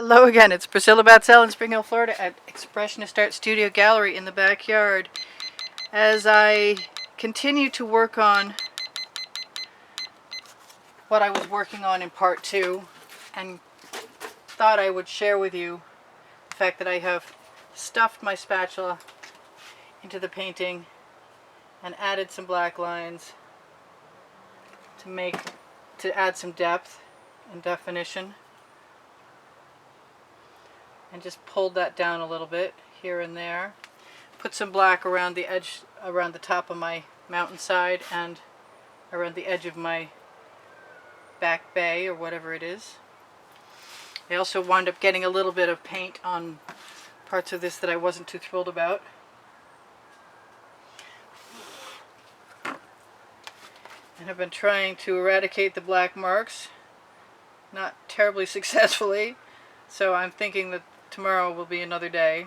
Hello again, it's Priscilla Batzell in Spring Hill, Florida at Expressionist Art Studio Gallery in the backyard. As I continue to work on what I was working on in part 2 and thought I would share with you the fact that I have stuffed my spatula into the painting and added some black lines to add some depth and definition. And just pulled that down a little bit here and there. Put some black around the edge, around the top of my mountainside and around the edge of my back bay or whatever it is. I also wound up getting a little bit of paint on parts of this that I wasn't too thrilled about. And I've been trying to eradicate the black marks, not terribly successfully, so I'm thinking that tomorrow will be another day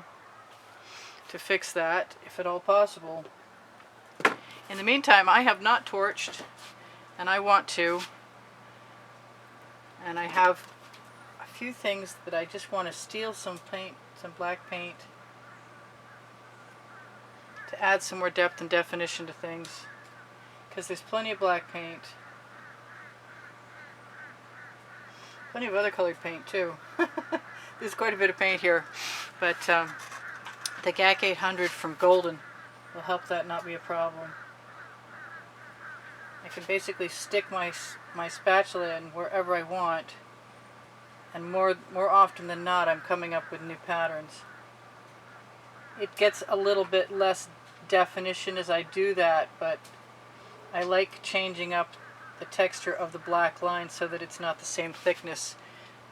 to fix that, if at all possible. In the meantime, I have not torched, and I want to. And I have a few things that I just want to steal some paint, some black paint, to add some more depth and definition to things. Because there's plenty of black paint. Plenty of other colored paint too. There's quite a bit of paint here, but the GAC 800 from Golden will help that not be a problem. I can basically stick my spatula in wherever I want, and more often than not I'm coming up with new patterns. It gets a little bit less definition as I do that, but I like changing up the texture of the black line so that it's not the same thickness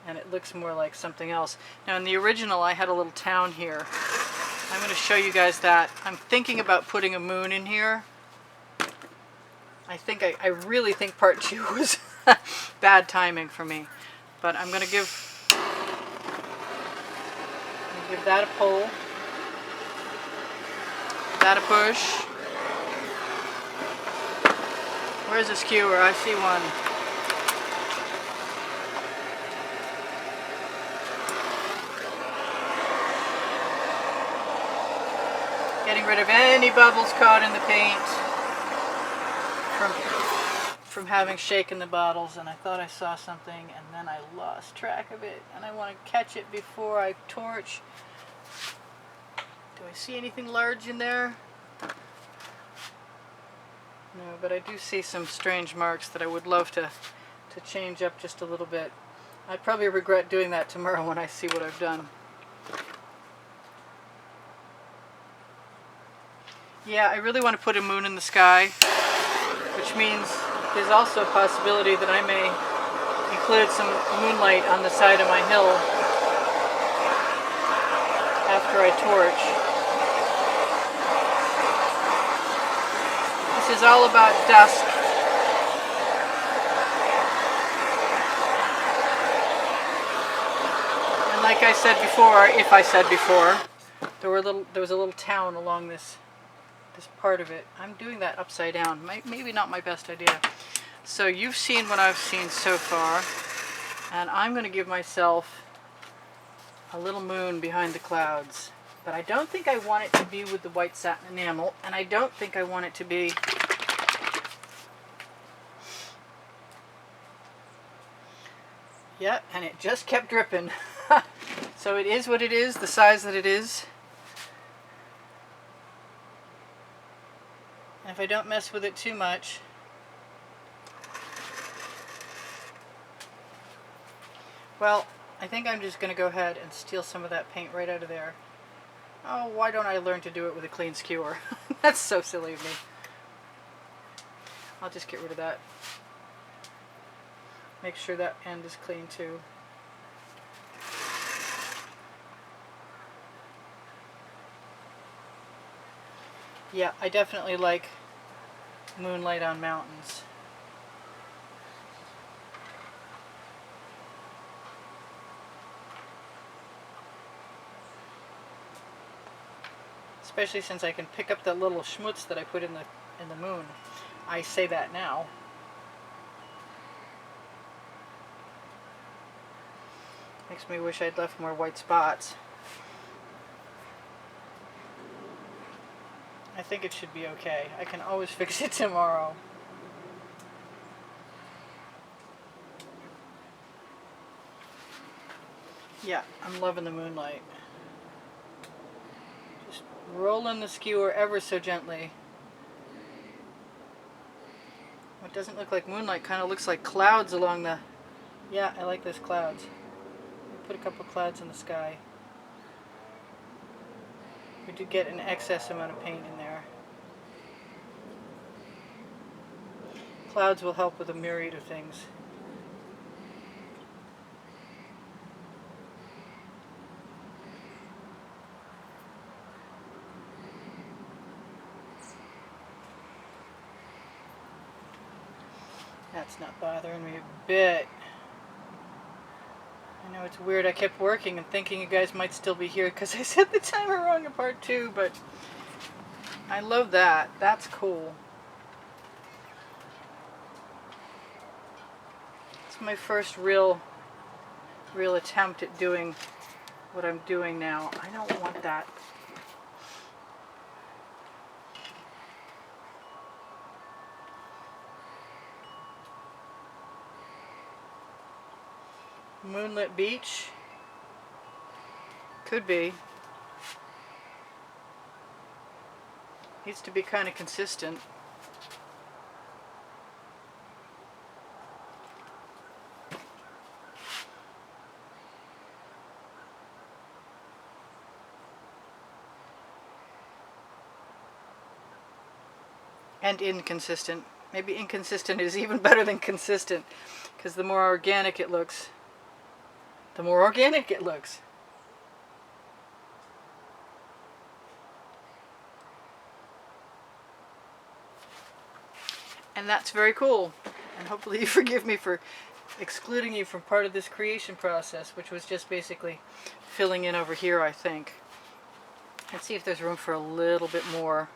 and it looks more like something else. Now in the original I had a little town here. I'm going to show you guys that. I'm thinking about putting a moon in here. I really think part 2 was bad timing for me. But I'm going to give that a pull. That a push. Where's the skewer? I see one. Getting rid of any bubbles caught in the paint from having shaken the bottles, and I thought I saw something and then I lost track of it and I want to catch it before I torch. Do I see anything large in there? No, but I do see some strange marks that I would love to change up just a little bit. I'd probably regret doing that tomorrow when I see what I've done. Yeah, I really want to put a moon in the sky, which means there's also a possibility that I may include some moonlight on the side of my hill after I torch. This is all about dusk. And like I said before, if I said before, there was a little town along this part of it. I'm doing that upside down. Maybe not my best idea. So you've seen what I've seen so far, and I'm going to give myself a little moon behind the clouds. But I don't think I want it to be with the white satin enamel, and I don't think I want it to be yeah, and it just kept dripping. So it is what it is, the size that it is. And if I don't mess with it too much, well, I think I'm just going to go ahead and steal some of that paint right out of there. Oh, why don't I learn to do it with a clean skewer? That's so silly of me. I'll just get rid of that. Make sure that end is clean too. Yeah, I definitely like moonlight on mountains. Especially since I can pick up that little schmutz that I put in the moon. I say that now. Makes me wish I'd left more white spots. I think it should be okay. I can always fix it tomorrow. Yeah, I'm loving the moonlight. Just rolling the skewer ever so gently. What doesn't look like moonlight kind of looks like clouds along the... Yeah, I like those clouds. Put a couple clouds in the sky. We did get an excess amount of paint in there. Clouds will help with a myriad of things. That's not bothering me a bit. I know it's weird. I kept working and thinking you guys might still be here because I set the timer wrong in part 2, but I love that. That's cool. It's my first real attempt at doing what I'm doing now. I don't want that. Moonlit beach. Could be. Needs to be kind of consistent. And inconsistent. Maybe inconsistent is even better than consistent, because the more organic it looks, the more organic it looks. And that's very cool. And hopefully you forgive me for excluding you from part of this creation process, which was just basically filling in over here, I think. Let's see if there's room for a little bit more.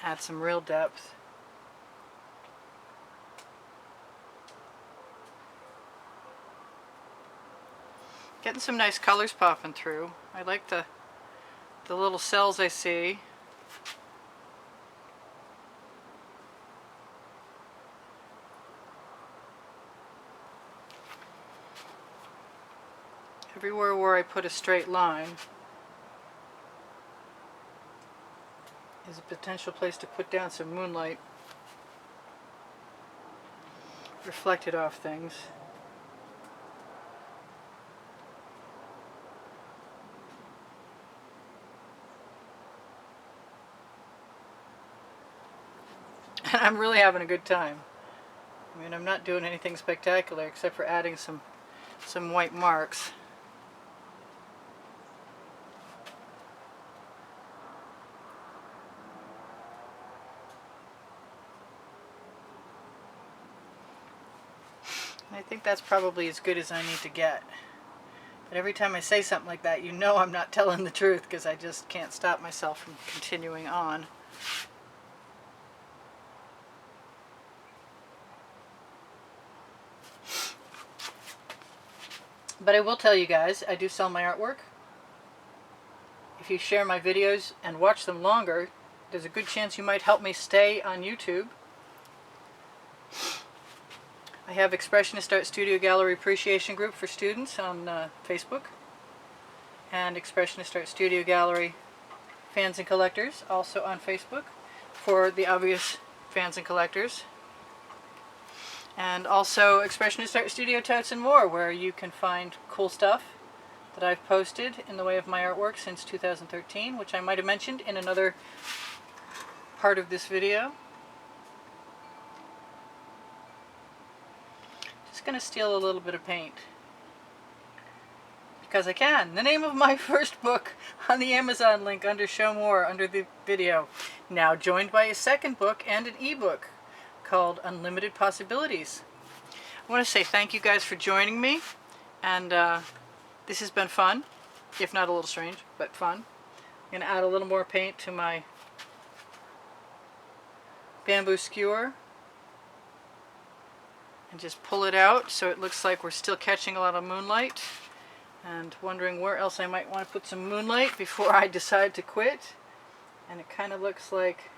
Add some real depth. Getting some nice colors popping through. I like the little cells I see. Everywhere where I put a straight line is a potential place to put down some moonlight reflected off things. And I'm really having a good time. I mean, I'm not doing anything spectacular except for adding some white marks. I think that's probably as good as I need to get. But every time I say something like that, you know I'm not telling the truth, because I just can't stop myself from continuing on. But I will tell you guys, I do sell my artwork. If you share my videos and watch them longer, there's a good chance you might help me stay on YouTube. I have Expressionist Art Studio Gallery Appreciation Group for students on Facebook, and Expressionist Art Studio Gallery Fans and Collectors also on Facebook for the obvious fans and collectors. And also Expressionist Art Studio Totes and More, where you can find cool stuff that I've posted in the way of my artwork since 2013, which I might have mentioned in another part of this video. Just going to steal a little bit of paint, because I can. The name of my first book on the Amazon link under Show More under the video. Now joined by a second book and an ebook called Unlimited Possibilities. I want to say thank you guys for joining me, and this has been fun, if not a little strange, but fun. I'm going to add a little more paint to my bamboo skewer and just pull it out so it looks like we're still catching a lot of moonlight, and wondering where else I might want to put some moonlight before I decide to quit. And it kind of looks like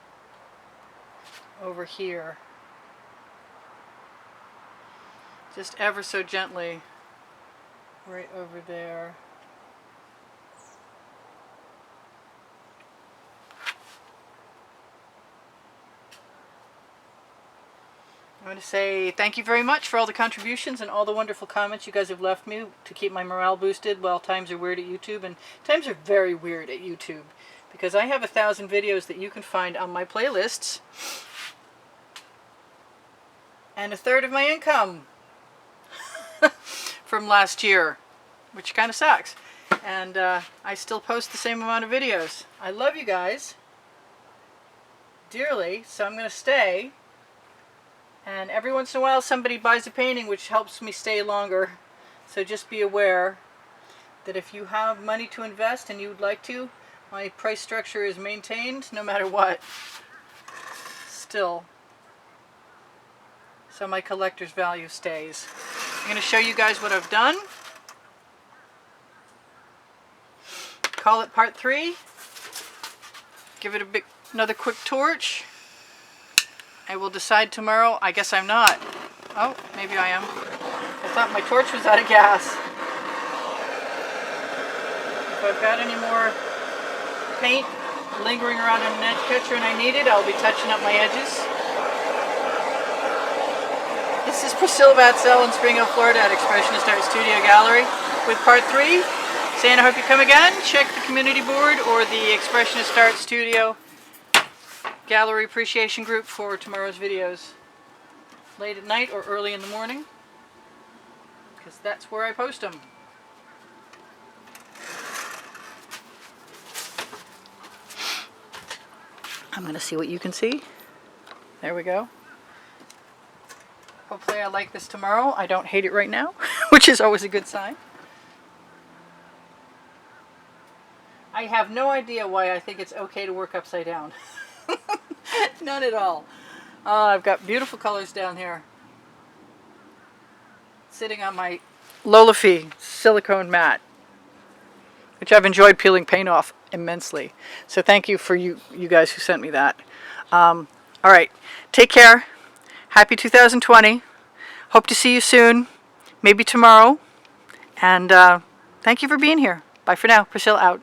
over here. Just ever so gently, right over there. I want to say thank you very much for all the contributions and all the wonderful comments you guys have left me to keep my morale boosted while times are weird at YouTube. And times are very weird at YouTube, because I have 1,000 videos that you can find on my playlists, and 1/3 of my income from last year, which kind of sucks. And I still post the same amount of videos. I love you guys dearly, so I'm going to stay. And every once in a while somebody buys a painting, which helps me stay longer. So just be aware that if you have money to invest and you would like to, my price structure is maintained no matter what. Still. So my collector's value stays. I'm going to show you guys what I've done. Call it part 3. Give it another quick torch. I will decide tomorrow. I guess I'm not. Oh, maybe I am. I thought my torch was out of gas. If I've got any more paint lingering around in an edge catcher and I need it, I'll be touching up my edges. This is Priscilla Batzell in Spring Hill, Florida at Expressionist Art Studio Gallery with part 3. Saying I hope you come again. Check the community board or the Expressionist Art Studio Gallery Appreciation Group for tomorrow's videos. Late at night or early in the morning, because that's where I post them. I'm going to see what you can see. There we go. Hopefully I like this tomorrow. I don't hate it right now, which is always a good sign. I have no idea why I think it's okay to work upside down. None at all. I've got beautiful colors down here. Sitting on my Lolafy silicone mat, which I've enjoyed peeling paint off immensely. So thank you for you guys who sent me that. All right. Take care. Happy 2020. Hope to see you soon. Maybe tomorrow. And thank you for being here. Bye for now. Priscilla out.